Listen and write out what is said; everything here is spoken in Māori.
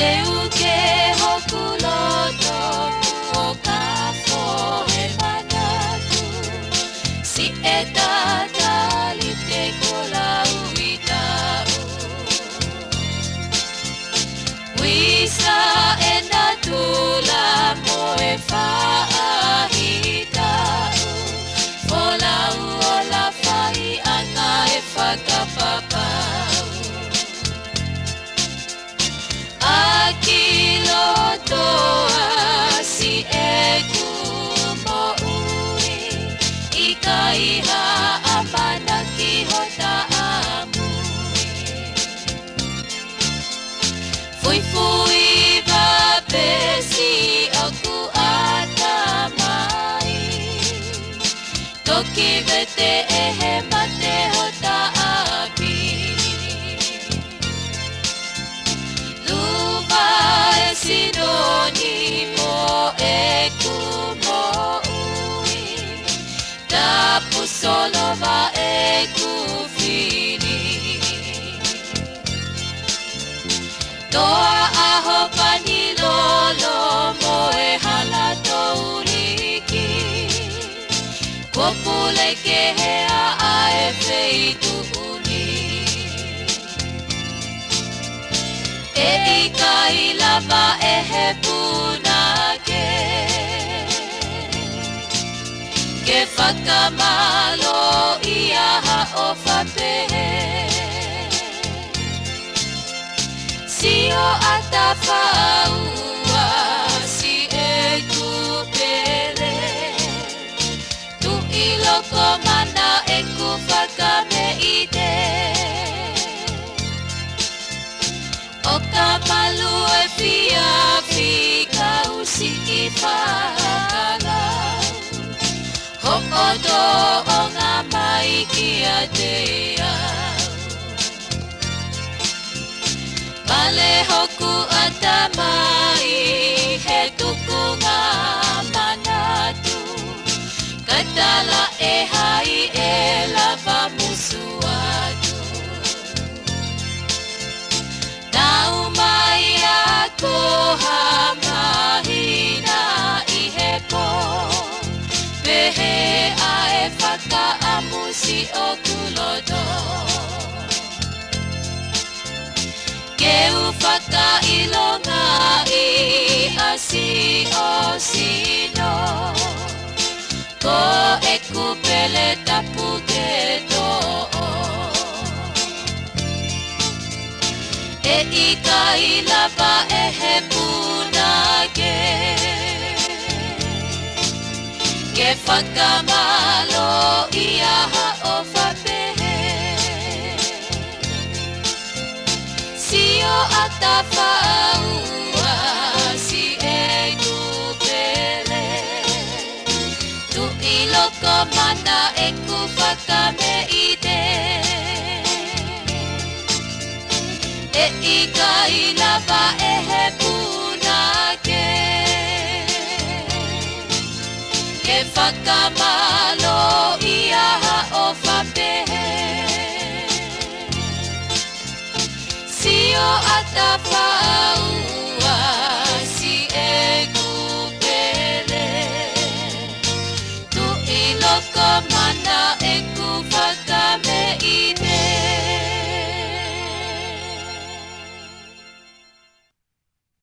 Seuke hokuloto o kafo he manatu si eta tali te kolau itau wisa ena tula moe faahitau folau o la fai ana e whakapapau Akilotoa si eku mo ui Ikaiha amana ki hota amui Fui fui babesi aku atamai Toki vete ehe mate hota api Sinonimo eku mo ui Tapu solo va eku fini Toa aho panilolo mo e hala touriki Kopule ke hea ae feitu Ikai lava ehe punake Ke whakamalo iaha o whapehe Sio ata whaua si e kupele Tu iloko mana e ku whakame ide O kamalu e fia fika usiki whakalau Ho odo o ngā mai ki a te au Male hoku atamai he tuku ngā manatu Katala e hai e lava musu atu Nau mai ako hamahina I he po Pehe ae whakaamusi o kuloto Keu whakailonga I asi o sino Ko e kupele tapu ke to'o E ikai lava ehe punake Ke whakamalo iaha o whapehe Sio ata whaua si e kupele Tu iloko mana e ku whakame ide E ikai lava ehe punake Ke whakamalo iaha o whapehe Sio ata whau